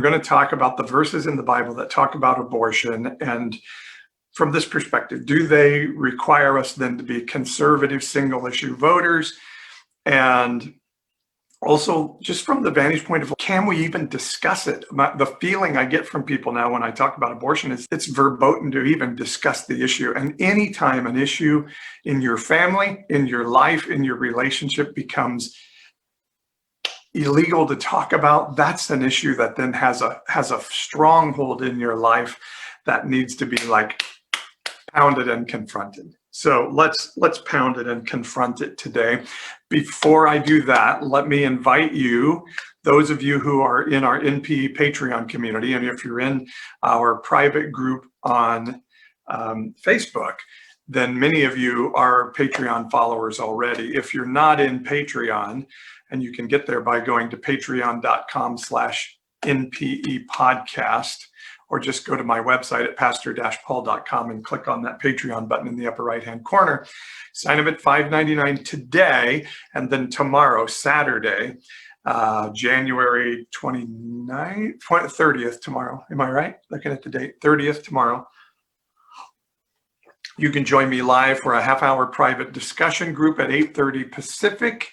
going to talk about the verses in the Bible that talk about abortion. And from this perspective, do they require us then to be conservative single issue voters? And also, just from the vantage point of, can we even discuss it? The feeling I get from people now when I talk about abortion is it's verboten to even discuss the issue. And anytime an issue in your family, in your life, in your relationship becomes illegal to talk about, that's an issue that then has a stronghold in your life that needs to be like pounded and confronted. So let's pound it and confront it today. Before I do that, let me invite you, those of you who are in our NPE Patreon community, and if you're in our private group on Facebook, then many of you are Patreon followers already. If you're not in Patreon, and you can get there by going to patreon.com/NPE podcast, or just go to my website at pastor-paul.com and click on that Patreon button in the upper right-hand corner. Sign up at $5.99 today, and then tomorrow, Saturday, January 29th, 30th tomorrow. Am I right? Looking at the date, 30th tomorrow. You can join me live for a half-hour private discussion group at 8:30 Pacific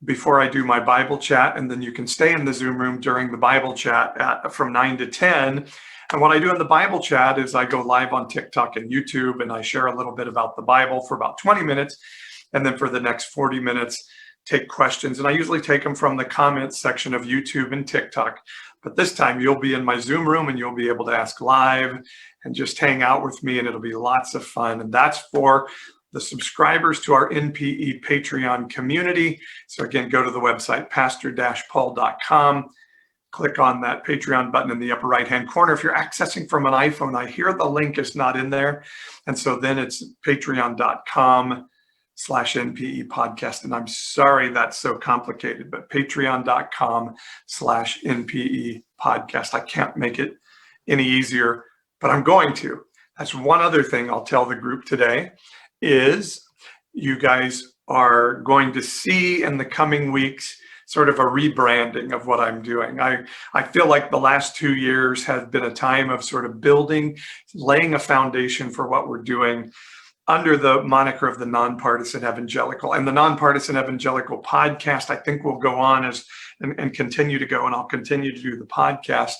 before I do my Bible chat, and then you can stay in the Zoom room during the Bible chat from 9 to 10. And what I do in the Bible chat is I go live on TikTok and YouTube, and I share a little bit about the Bible for about 20 minutes. And then for the next 40 minutes, take questions. And I usually take them from the comments section of YouTube and TikTok. But this time you'll be in my Zoom room and you'll be able to ask live and just hang out with me, and it'll be lots of fun. And that's for the subscribers to our NPE Patreon community. So again, go to the website, pastor-paul.com. Click on that Patreon button in the upper right-hand corner. If you're accessing from an iPhone, I hear the link is not in there. And so then it's patreon.com/NPE podcast. And I'm sorry that's so complicated, but patreon.com/NPE podcast. I can't make it any easier, but I'm going to. That's one other thing I'll tell the group today is you guys are going to see in the coming weeks sort of a rebranding of what I'm doing. I feel like the last 2 years have been a time of sort of building, laying a foundation for what we're doing under the moniker of the Nonpartisan Evangelical. And the Nonpartisan Evangelical podcast, I think, will go on and continue to go, and I'll continue to do the podcast.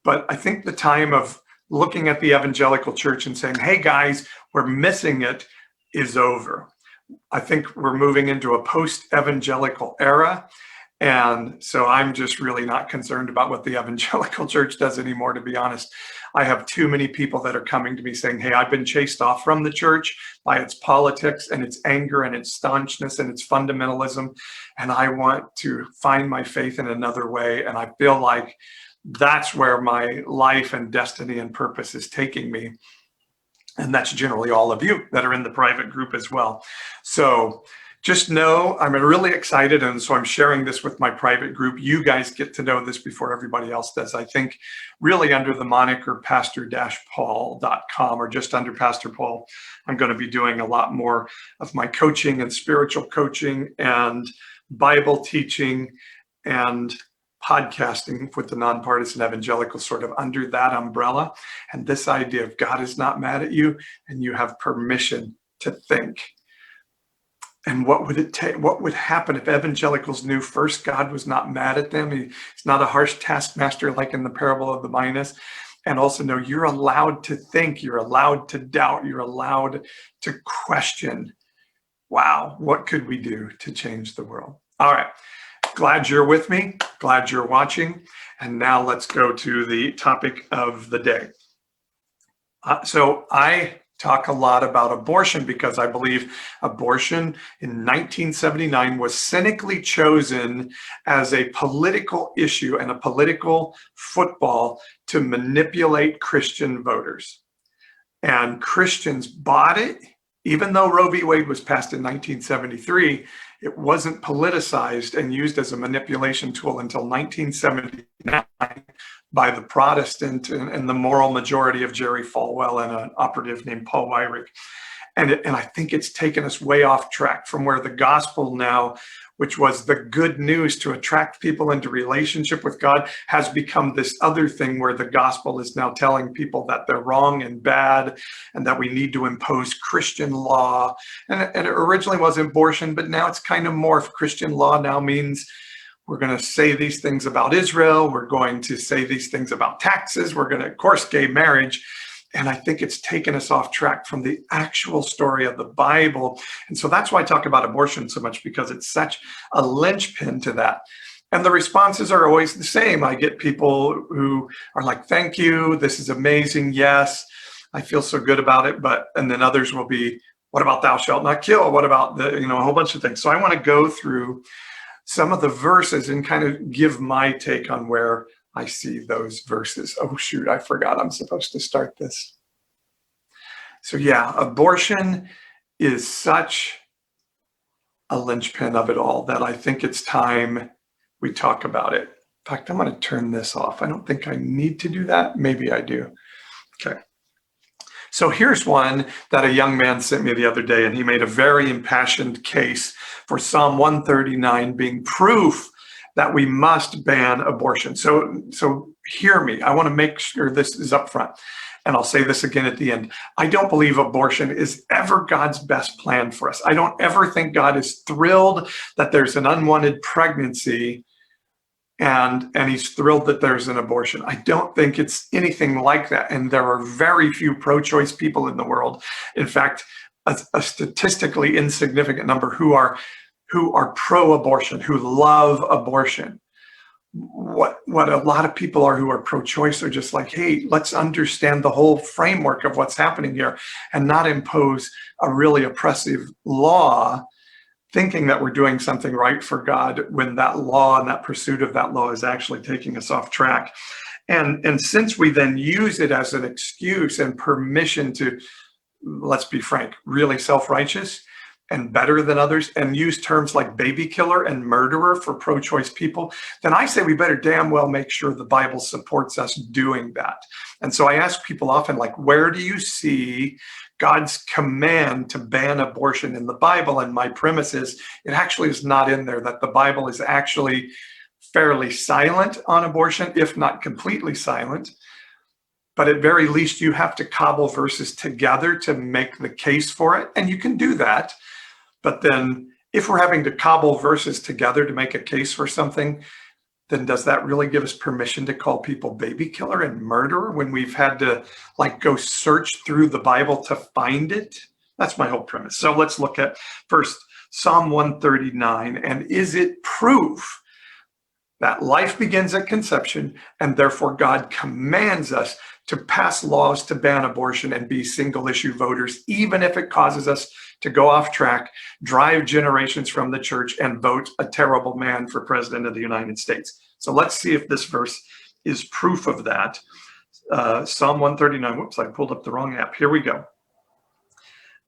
But I think the time of looking at the evangelical church and saying, hey guys, we're missing it, is over. I think we're moving into a post-evangelical era. And so I'm just really not concerned about what the evangelical church does anymore, to be honest. I have too many people that are coming to me saying, hey, I've been chased off from the church by its politics and its anger and its staunchness and its fundamentalism. And I want to find my faith in another way. And I feel like that's where my life and destiny and purpose is taking me. And that's generally all of you that are in the private group as well. So just know I'm really excited. And so I'm sharing this with my private group. You guys get to know this before everybody else does. I think really under the moniker pastor-paul.com or just under Pastor Paul, I'm going to be doing a lot more of my coaching and spiritual coaching and Bible teaching and podcasting with the Nonpartisan Evangelical sort of under that umbrella. And this idea of God is not mad at you and you have permission to think. And what would it take? What would happen if evangelicals knew first God was not mad at them? He's not a harsh taskmaster like in the parable of the minas. And also know you're allowed to think, you're allowed to doubt, you're allowed to question. Wow, what could we do to change the world? All right. Glad you're with me. Glad you're watching. And now let's go to the topic of the day. So I talk a lot about abortion because I believe abortion in 1979 was cynically chosen as a political issue and a political football to manipulate Christian voters. And Christians bought it. Even though Roe v. Wade was passed in 1973, it wasn't politicized and used as a manipulation tool until 1979 by the Protestant and the moral majority of Jerry Falwell and an operative named Paul Weyrich. And I think it's taken us way off track from where the gospel now, which was the good news to attract people into relationship with God, has become this other thing where the gospel is now telling people that they're wrong and bad and that we need to impose Christian law. And it originally was abortion, but now it's kind of morphed. Christian law now means we're going to say these things about Israel. We're going to say these things about taxes. We're going to, of course, gay marriage. And I think it's taken us off track from the actual story of the Bible. And so that's why I talk about abortion so much, because it's such a linchpin to that. And the responses are always the same. I get people who are like, thank you, this is amazing. Yes, I feel so good about it. And then others will be, what about thou shalt not kill? What about a whole bunch of things. So I want to go through some of the verses and kind of give my take on where I see those verses. Oh, shoot, I forgot I'm supposed to start this. So yeah, abortion is such a linchpin of it all that I think it's time we talk about it. In fact, I'm going to turn this off. I don't think I need to do that. Maybe I do. Okay. So here's one that a young man sent me the other day, and he made a very impassioned case for Psalm 139 being proof that we must ban abortion. So hear me. I want to make sure this is up front. And I'll say this again at the end. I don't believe abortion is ever God's best plan for us. I don't ever think God is thrilled that there's an unwanted pregnancy and he's thrilled that there's an abortion. I don't think it's anything like that. And there are very few pro-choice people in the world. In fact, a statistically insignificant number who are pro-abortion, who love abortion. What a lot of people are who are pro-choice are just like, hey, let's understand the whole framework of what's happening here and not impose a really oppressive law, thinking that we're doing something right for God when that law and that pursuit of that law is actually taking us off track. And since we then use it as an excuse and permission to, let's be frank, really self-righteous and better than others, and use terms like baby killer and murderer for pro-choice people, then I say we better damn well make sure the Bible supports us doing that. And so I ask people often, like, where do you see God's command to ban abortion in the Bible? And my premise is it actually is not in there, that the Bible is actually fairly silent on abortion, if not completely silent. But at very least, you have to cobble verses together to make the case for it. And you can do that. But then if we're having to cobble verses together to make a case for something, then does that really give us permission to call people baby killer and murderer when we've had to go search through the Bible to find it? That's my whole premise. So let's look at first Psalm 139. And is it proof that life begins at conception and therefore God commands us to pass laws to ban abortion and be single issue voters, even if it causes us to go off track, drive generations from the church, and vote a terrible man for president of the United States? So let's see if this verse is proof of that. Psalm 139, whoops, I pulled up the wrong app. Here we go.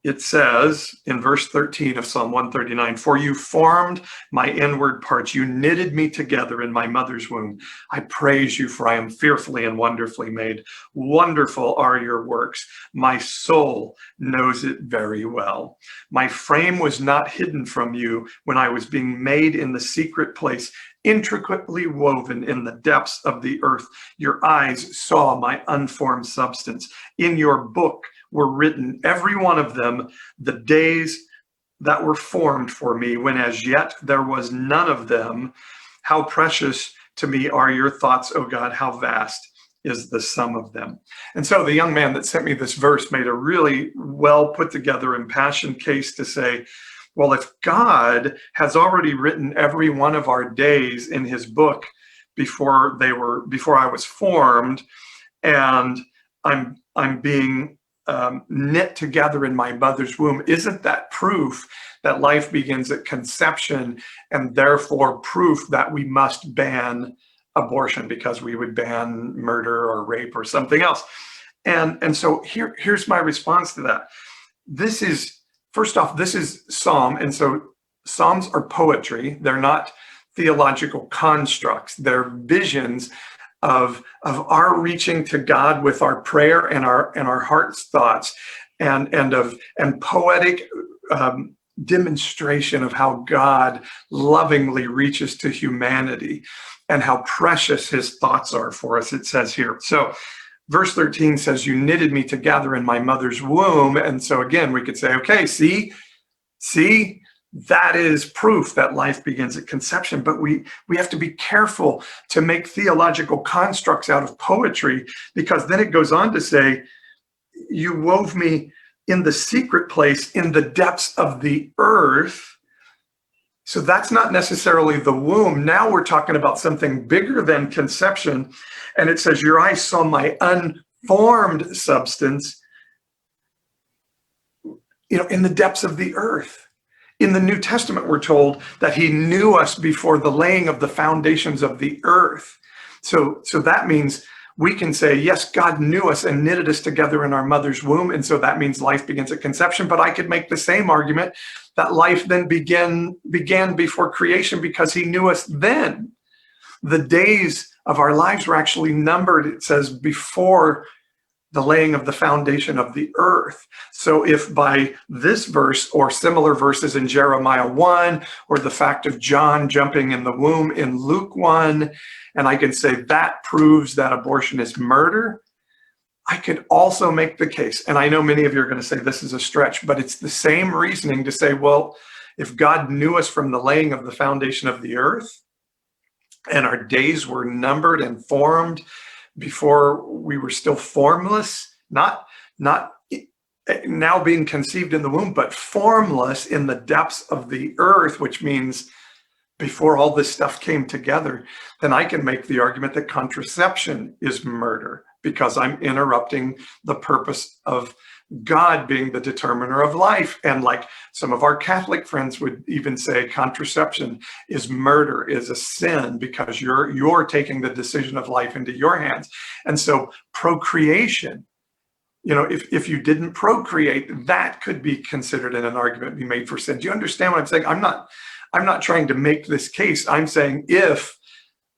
It says in verse 13 of Psalm 139, for you formed my inward parts. You knitted me together in my mother's womb. I praise you, for I am fearfully and wonderfully made. Wonderful are your works. My soul knows it very well. My frame was not hidden from you when I was being made in the secret place, intricately woven in the depths of the earth. Your eyes saw my unformed substance. In your book were written, every one of them, the days that were formed for me, when as yet there was none of them. How precious to me are your thoughts, O God, how vast is the sum of them. And so the young man that sent me this verse made a really well put together impassioned case to say, well, if God has already written every one of our days in his book before I was formed, and I'm being knit together in my mother's womb, isn't that proof that life begins at conception, and therefore proof that we must ban abortion because we would ban murder or rape or something else? And so here's my response to that. This is, first off, this is Psalm, and so Psalms are poetry. They're not theological constructs. They're visions of our reaching to God with our prayer and our heart's thoughts. and poetic demonstration of how God lovingly reaches to humanity and how precious his thoughts are for us, it says here. So verse 13 says, you knitted me together in my mother's womb. And so again, we could say, okay, see, that is proof that life begins at conception. But we have to be careful to make theological constructs out of poetry, because then it goes on to say, you wove me in the secret place, in the depths of the earth. So that's not necessarily the womb. Now we're talking about something bigger than conception. And it says, your eyes saw my unformed substance, in the depths of the earth. In the New Testament, we're told that he knew us before the laying of the foundations of the earth. So that means we can say, yes, God knew us and knitted us together in our mother's womb. And so that means life begins at conception. But I could make the same argument that life then began before creation, because he knew us then. The days of our lives were actually numbered, it says, before the laying of the foundation of the earth. So if by this verse or similar verses in Jeremiah 1, or the fact of John jumping in the womb in Luke 1, and I can say that proves that abortion is murder, I could also make the case, and I know many of you are going to say this is a stretch, but it's the same reasoning to say, well, if God knew us from the laying of the foundation of the earth, and our days were numbered and formed before we were still formless, not now being conceived in the womb, but formless in the depths of the earth, which means before all this stuff came together, then I can make the argument that contraception is murder, because I'm interrupting the purpose of God being the determiner of life. And like some of our Catholic friends would even say, contraception is murder, is a sin, because you're taking the decision of life into your hands. And so procreation, if you didn't procreate, that could be considered in an argument be made for sin. Do you understand what I'm saying? I'm not trying to make this case. I'm saying if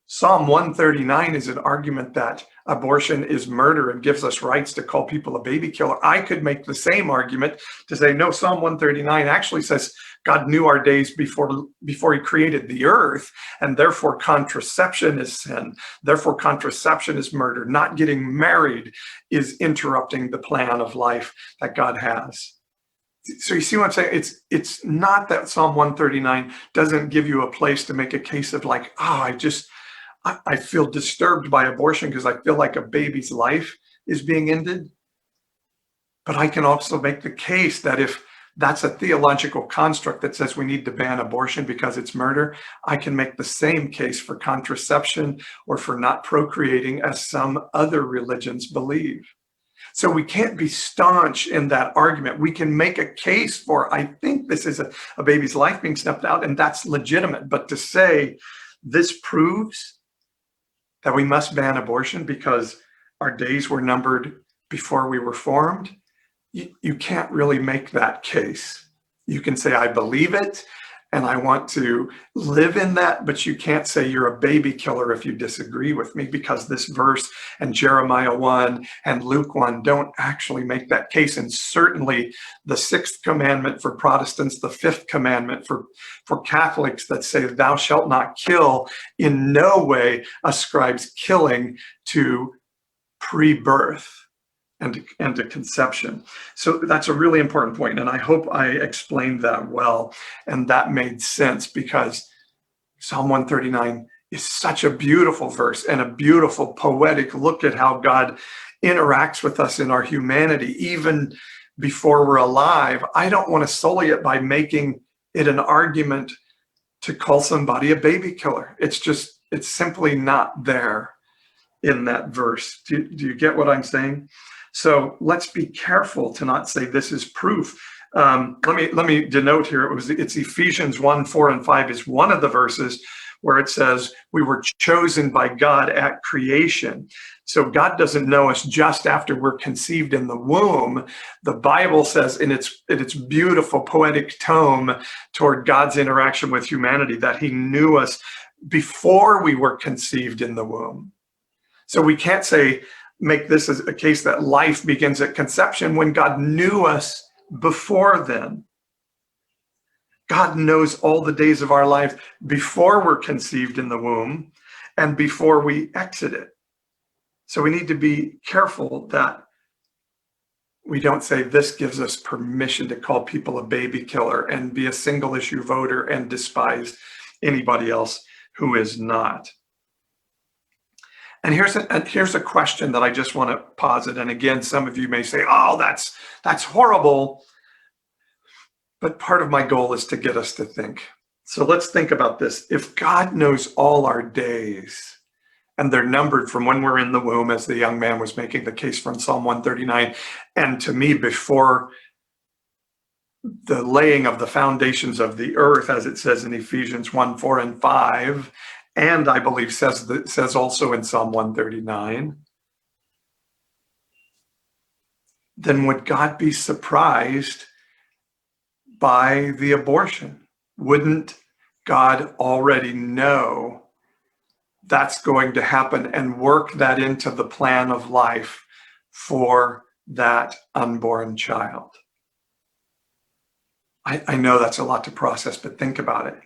Psalm 139 is an argument that abortion is murder and gives us rights to call people a baby killer, I could make the same argument to say, no, Psalm 139 actually says God knew our days before he created the earth, and therefore contraception is sin. Therefore contraception is murder. Not getting married is interrupting the plan of life that God has. So you see what I'm saying? It's not that Psalm 139 doesn't give you a place to make a case of like, I feel disturbed by abortion because I feel like a baby's life is being ended. But I can also make the case that if that's a theological construct that says we need to ban abortion because it's murder, I can make the same case for contraception or for not procreating as some other religions believe. So we can't be staunch in that argument. We can make a case for, I think this is a baby's life being snuffed out, and that's legitimate. But to say this proves that we must ban abortion because our days were numbered before we were formed, you can't really make that case. You can say, I believe it, and I want to live in that, but you can't say you're a baby killer if you disagree with me, because this verse and Jeremiah 1 and Luke 1 don't actually make that case. And certainly the sixth commandment for Protestants, the fifth commandment for Catholics that say thou shalt not kill, in no way ascribes killing to pre-birth and to conception. So that's a really important point, and I hope I explained that well and that made sense, because Psalm 139 is such a beautiful verse and a beautiful poetic look at how God interacts with us in our humanity even before we're alive. I don't want to sully it by making it an argument to call somebody a baby killer. It's simply not there in that verse. Do you get what I'm saying? So let's be careful to not say this is proof. Let me denote here, it's Ephesians 1, 4, and 5 is one of the verses where it says we were chosen by God at creation. So God doesn't know us just after we're conceived in the womb. The Bible says in its beautiful poetic tome toward God's interaction with humanity that he knew us before we were conceived in the womb. So we can't say make this as a case that life begins at conception when God knew us before then. God knows all the days of our life before we're conceived in the womb and before we exit it. So we need to be careful that we don't say this gives us permission to call people a baby killer and be a single issue voter and despise anybody else who is not. And here's a question that I just want to posit. And again, some of you may say, oh, that's horrible. But part of my goal is to get us to think. So let's think about this. If God knows all our days, and they're numbered from when we're in the womb, as the young man was making the case from Psalm 139, and to me, before the laying of the foundations of the earth, as it says in Ephesians 1, 4, and 5, and I believe says also in Psalm 139, then would God be surprised by the abortion? Wouldn't God already know that's going to happen and work that into the plan of life for that unborn child? I know that's a lot to process, but think about it.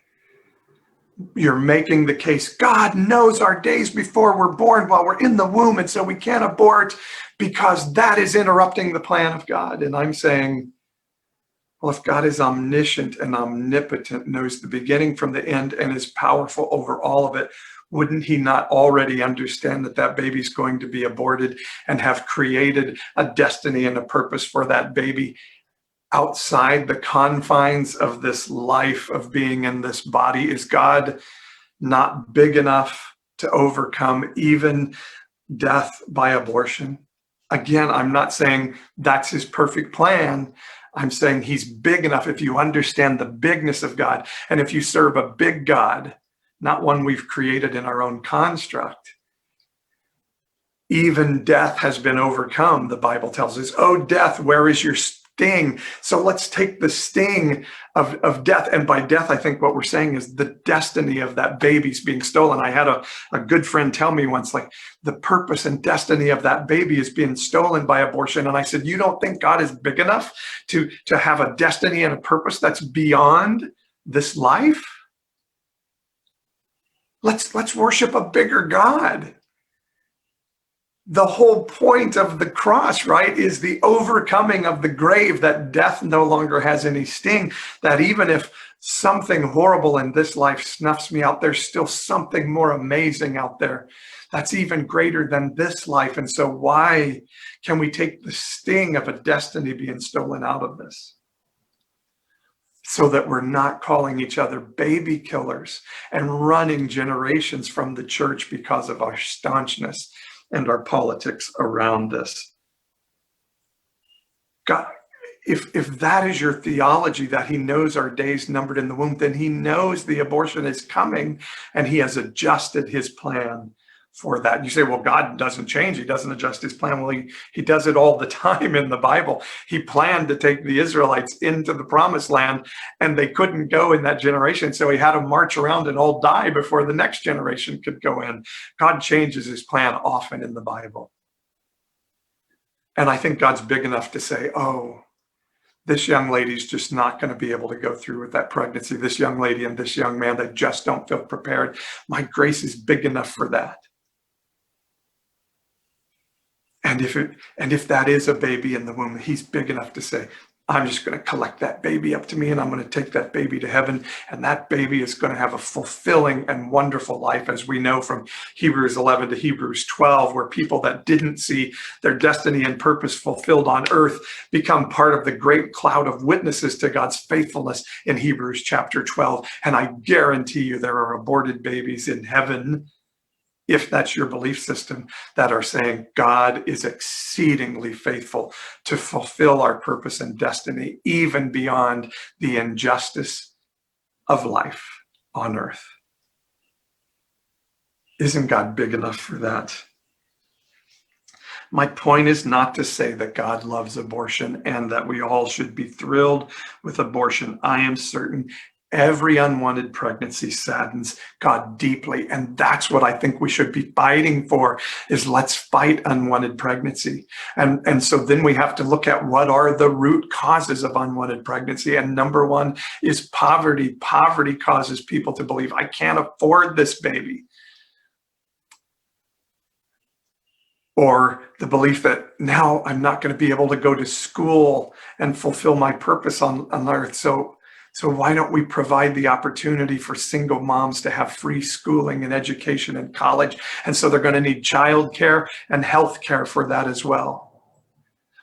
You're making the case, God knows our days before we're born while we're in the womb, and so we can't abort because that is interrupting the plan of God. And I'm saying, well, if God is omniscient and omnipotent, knows the beginning from the end, and is powerful over all of it, wouldn't he not already understand that that baby's going to be aborted and have created a destiny and a purpose for that baby outside the confines of this life of being in this body? Is God not big enough to overcome even death by abortion? Again, I'm not saying that's his perfect plan. I'm saying he's big enough if you understand the bigness of God, and if you serve a big God, not one we've created in our own construct. Even death has been overcome, the Bible tells us. Oh, death, where is your sting? So let's take the sting of death. And by death, I think what we're saying is the destiny of that baby's being stolen. I had a good friend tell me once, like, the purpose and destiny of that baby is being stolen by abortion. And I said, you don't think God is big enough to have a destiny and a purpose that's beyond this life? Let's worship a bigger God. The whole point of the cross, right, is the overcoming of the grave, that death no longer has any sting, that even if something horrible in this life snuffs me out, there's still something more amazing out there that's even greater than this life. And so why can we take the sting of a destiny being stolen out of this? So that we're not calling each other baby killers and running generations from the church because of our staunchness and our politics around this. God, if that is your theology, that he knows our days numbered in the womb, then he knows the abortion is coming and he has adjusted his plan for that. You say, well, God doesn't change. He doesn't adjust his plan. Well, he does it all the time in the Bible. He planned to take the Israelites into the promised land, and they couldn't go in that generation. So he had them march around and all die before the next generation could go in. God changes his plan often in the Bible. And I think God's big enough to say, oh, this young lady's just not going to be able to go through with that pregnancy. This young lady and this young man, they just don't feel prepared. My grace is big enough for that. And if that is a baby in the womb, he's big enough to say, I'm just going to collect that baby up to me, and I'm going to take that baby to heaven. And that baby is going to have a fulfilling and wonderful life, as we know from Hebrews 11 to Hebrews 12, where people that didn't see their destiny and purpose fulfilled on earth become part of the great cloud of witnesses to God's faithfulness in Hebrews chapter 12. And I guarantee you there are aborted babies in heaven, if that's your belief system, that are saying God is exceedingly faithful to fulfill our purpose and destiny, even beyond the injustice of life on earth. Isn't God big enough for that? My point is not to say that God loves abortion and that we all should be thrilled with abortion. I am certain Every unwanted pregnancy saddens God deeply. And that's what I think we should be fighting for, is let's fight unwanted pregnancy. And so then we have to look at what are the root causes of unwanted pregnancy. And number one is poverty. Poverty causes people to believe, I can't afford this baby. Or the belief that now I'm not going to be able to go to school and fulfill my purpose on earth. So why don't we provide the opportunity for single moms to have free schooling and education and college? And so they're going to need childcare and health care for that as well.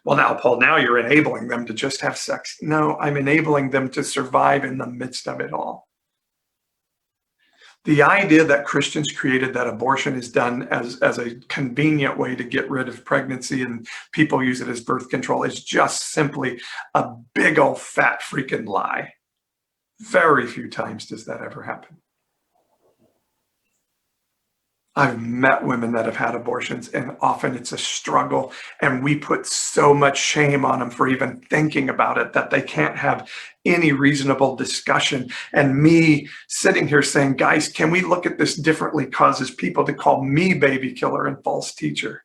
Well, now, Paul, now you're enabling them to just have sex. No, I'm enabling them to survive in the midst of it all. The idea that Christians created that abortion is done as a convenient way to get rid of pregnancy and people use it as birth control is just simply a big old fat freaking lie. Very few times does that ever happen. I've met women that have had abortions, and often it's a struggle, and we put so much shame on them for even thinking about it that they can't have any reasonable discussion. And me sitting here saying, guys, can we look at this differently, causes people to call me baby killer and false teacher.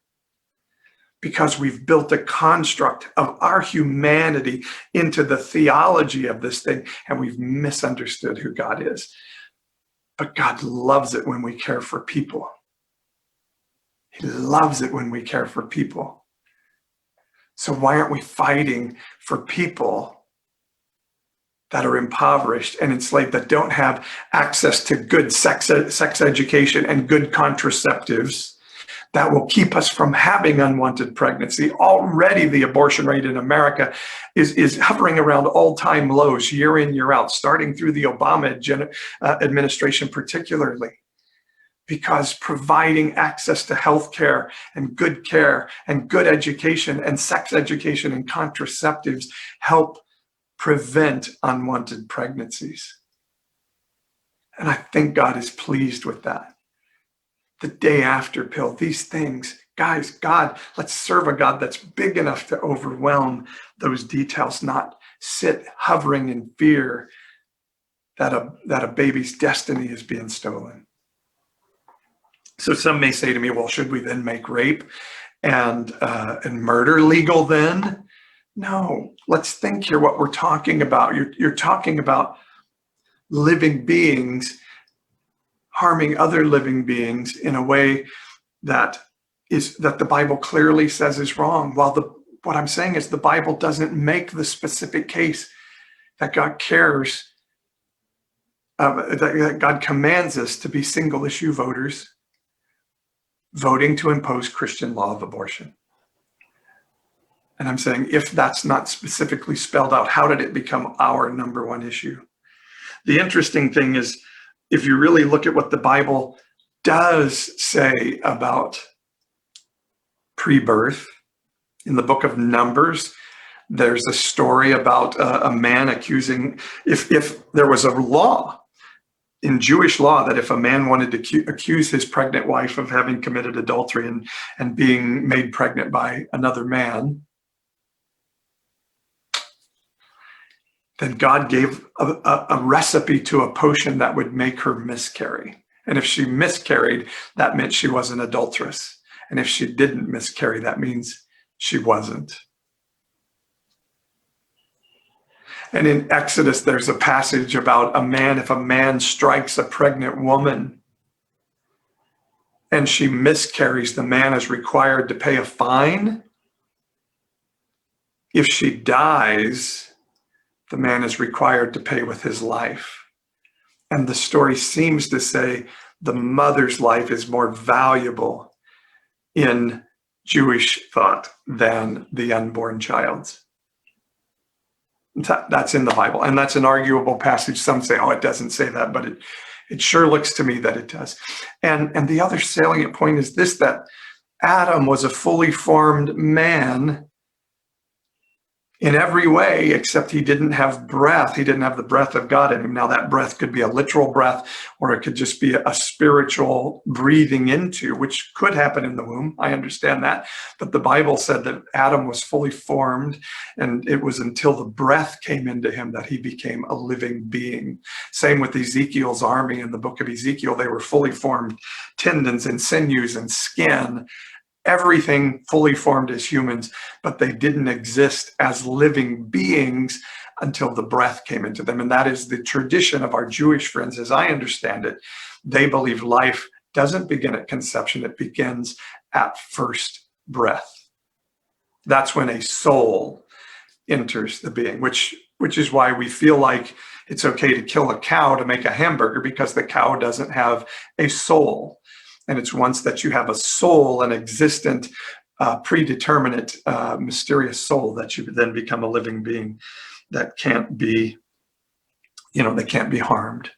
Because we've built a construct of our humanity into the theology of this thing, and we've misunderstood who God is. But God loves it when we care for people. He loves it when we care for people. So why aren't we fighting for people that are impoverished and enslaved, that don't have access to good sex education and good contraceptives that will keep us from having unwanted pregnancy? Already the abortion rate in America is hovering around all-time lows year in, year out, starting through the Obama administration particularly, because providing access to health care and good education and sex education and contraceptives help prevent unwanted pregnancies. And I think God is pleased with that. The day after pill, these things, guys, God, let's serve a God that's big enough to overwhelm those details, not sit hovering in fear that a baby's destiny is being stolen. So some may say to me, well, should we then make rape and murder legal then? No, let's think here what we're talking about. You're talking about living beings harming other living beings in a way that the Bible clearly says is wrong. While what I'm saying is the Bible doesn't make the specific case that God cares, that God commands us to be single issue voters, voting to impose Christian law of abortion. And I'm saying, if that's not specifically spelled out, how did it become our number one issue? The interesting thing is, if you really look at what the Bible does say about pre-birth, in the book of Numbers, there's a story about a man accusing, if there was a law in Jewish law that if a man wanted to accuse his pregnant wife of having committed adultery and being made pregnant by another man, then God gave a recipe to a potion that would make her miscarry. And if she miscarried, that meant she was an adulteress. And if she didn't miscarry, that means she wasn't. And in Exodus, there's a passage about if a man strikes a pregnant woman and she miscarries, the man is required to pay a fine. If she dies, the man is required to pay with his life. And the story seems to say the mother's life is more valuable in Jewish thought than the unborn child's. That's in the Bible, and that's an arguable passage. Some say, oh, it doesn't say that, but it sure looks to me that it does. And the other salient point is this, that Adam was a fully formed man in every way, except he didn't have breath. He didn't have the breath of God in him. Now, that breath could be a literal breath, or it could just be a spiritual breathing into, which could happen in the womb. I understand that. But the Bible said that Adam was fully formed, and it was until the breath came into him that he became a living being. Same with Ezekiel's army in the book of Ezekiel. They were fully formed tendons and sinews and skin, everything fully formed as humans, but they didn't exist as living beings until the breath came into them. And that is the tradition of our Jewish friends, as I understand it. They believe life doesn't begin at conception, it begins at first breath. That's when a soul enters the being, which is why we feel like it's okay to kill a cow to make a hamburger, because the cow doesn't have a soul. And it's once that you have a soul, an existent, predeterminate, mysterious soul, that you then become a living being that can't be, they can't be harmed.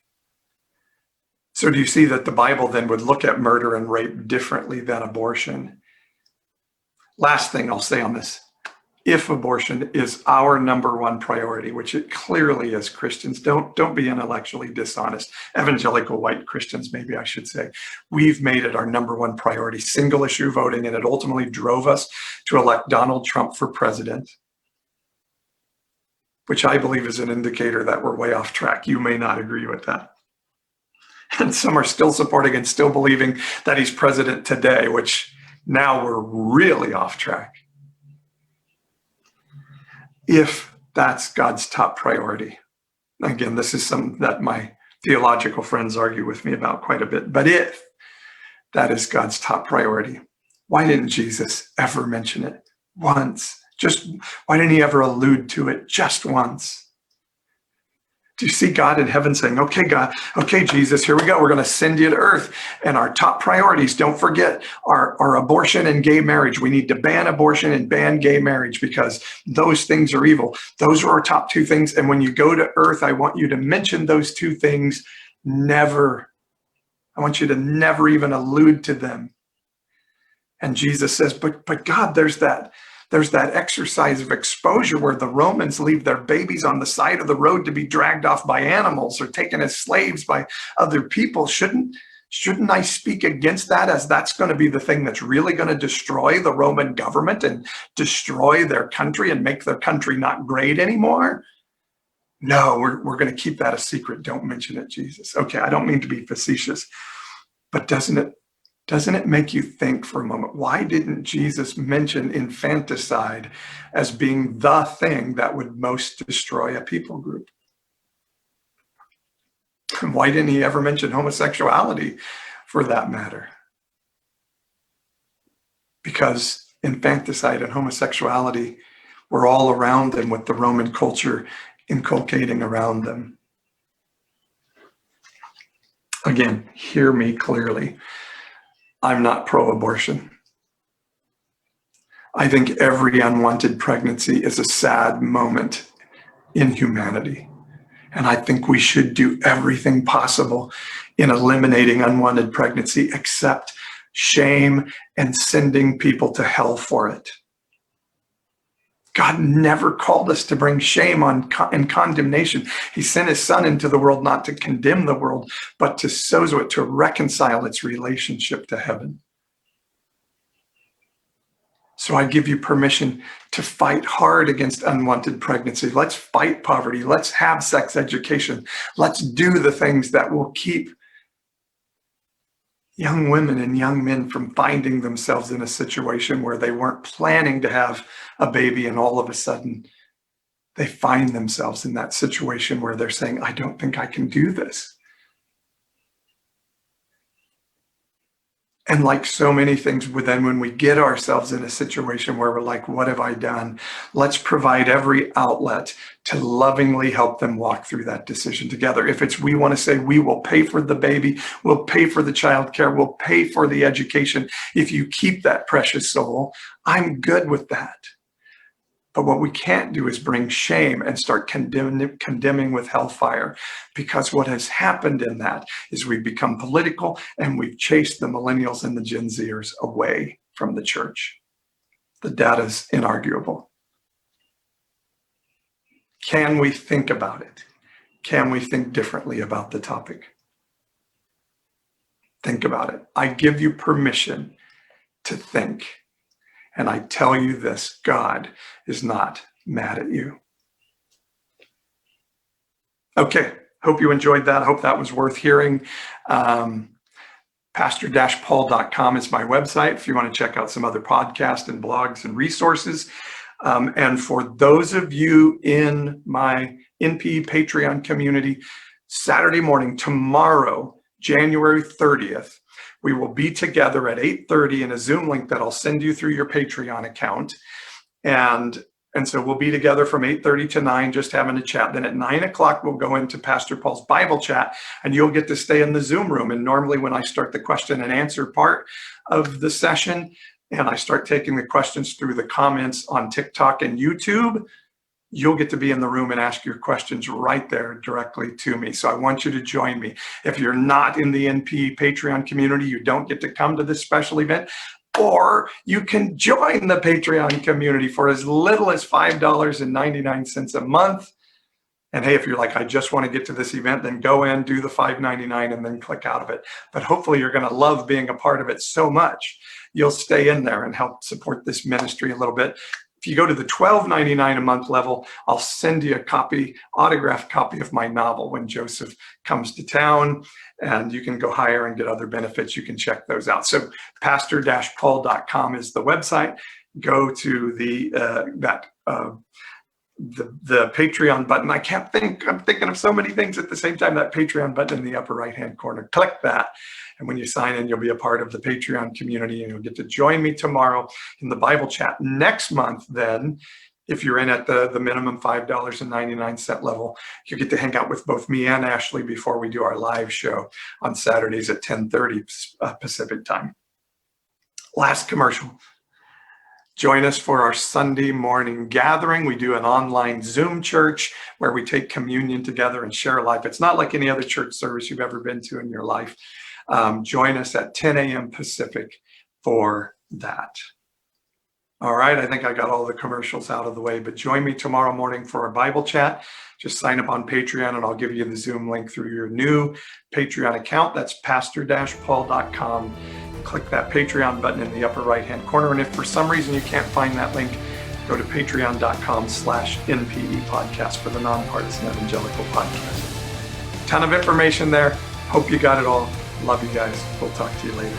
So do you see that the Bible then would look at murder and rape differently than abortion? Last thing I'll say on this. If abortion is our number one priority, which it clearly is, Christians, don't be intellectually dishonest. Evangelical white Christians, maybe I should say. We've made it our number one priority, single issue voting, and it ultimately drove us to elect Donald Trump for president, which I believe is an indicator that we're way off track. You may not agree with that. And some are still supporting and still believing that he's president today, which now we're really off track. If that's God's top priority. Again, this is something that my theological friends argue with me about quite a bit. But if that is God's top priority, why didn't Jesus ever mention it once? Why didn't he ever allude to it just once? Do you see God in heaven saying, okay, God, okay, Jesus, here we go. We're going to send you to earth. And our top priorities, don't forget, are abortion and gay marriage. We need to ban abortion and ban gay marriage because those things are evil. Those are our top two things. And when you go to earth, I want you to mention those two things never. I want you to never even allude to them. And Jesus says, but God, there's that exercise of exposure where the Romans leave their babies on the side of the road to be dragged off by animals or taken as slaves by other people. Shouldn't I speak against that, as that's going to be the thing that's really going to destroy the Roman government and destroy their country and make their country not great anymore? No, we're going to keep that a secret. Don't mention it, Jesus. Okay, I don't mean to be facetious, but doesn't it make you think for a moment, why didn't Jesus mention infanticide as being the thing that would most destroy a people group? And why didn't he ever mention homosexuality for that matter? Because infanticide and homosexuality were all around them, with the Roman culture inculcating around them. Again, hear me clearly. I'm not pro-abortion. I think every unwanted pregnancy is a sad moment in humanity. And I think we should do everything possible in eliminating unwanted pregnancy, except shame and sending people to hell for it. God never called us to bring shame and condemnation. He sent his son into the world not to condemn the world, but to sozo it, to reconcile its relationship to heaven. So I give you permission to fight hard against unwanted pregnancy. Let's fight poverty. Let's have sex education. Let's do the things that will keep young women and young men from finding themselves in a situation where they weren't planning to have a baby, and all of a sudden they find themselves in that situation where they're saying, I don't think I can do this. And like so many things, then when we get ourselves in a situation where we're like, what have I done? Let's provide every outlet to lovingly help them walk through that decision together. If it's, we want to say, we will pay for the baby, we'll pay for the child care, we'll pay for the education. If you keep that precious soul, I'm good with that. But what we can't do is bring shame and start condemning with hellfire, because what has happened in that is we've become political and we've chased the millennials and the Gen Zers away from the church. The data is inarguable. Can we think about it? Can we think differently about the topic? Think about it. I give you permission to think. And I tell you this, God is not mad at you. Okay, hope you enjoyed that. Hope that was worth hearing. Pastor-paul.com is my website if you want to check out some other podcasts and blogs and resources. And for those of you in my NPE Patreon community, Saturday morning, tomorrow, January 30th, we will be together at 8:30 in a Zoom link that I'll send you through your Patreon account. And so we'll be together from 8:30 to 9, just having a chat. Then at 9 o'clock, we'll go into Pastor Paul's Bible chat, and you'll get to stay in the Zoom room. And normally when I start the question and answer part of the session, and I start taking the questions through the comments on TikTok and YouTube, you'll get to be in the room and ask your questions right there directly to me. So I want you to join me. If you're not in the NP Patreon community, you don't get to come to this special event, or you can join the Patreon community for as little as $5.99 a month. And hey, if you're like, I just want to get to this event, then go in, do the $5.99 and then click out of it. But hopefully you're going to love being a part of it so much, you'll stay in there and help support this ministry a little bit. If you go to the $12.99 a month level, I'll send you a copy, autographed copy of my novel, When Joseph Comes to Town, and you can go higher and get other benefits. You can check those out. So pastor-paul.com is the website. Go to the Patreon button. I'm thinking of so many things at the same time. That Patreon button in the upper right-hand corner, click that. And when you sign in, you'll be a part of the Patreon community, and you'll get to join me tomorrow in the Bible chat. Next month, then, if you're in at the minimum $5.99 level, you get to hang out with both me and Ashley before we do our live show on Saturdays at 10:30 Pacific time. Last commercial. Join us for our Sunday morning gathering. We do an online Zoom church where we take communion together and share life. It's not like any other church service you've ever been to in your life. Join us at 10 a.m. Pacific for that. All right, I think I got all the commercials out of the way, but join me tomorrow morning for our Bible chat. Just sign up on Patreon and I'll give you the Zoom link through your new Patreon account. That's pastor-paul.com. Click that Patreon button in the upper right-hand corner. And if for some reason you can't find that link, go to patreon.com/NPE podcast for the Nonpartisan Evangelical Podcast. Ton of information there. Hope you got it all. Love you guys. We'll talk to you later.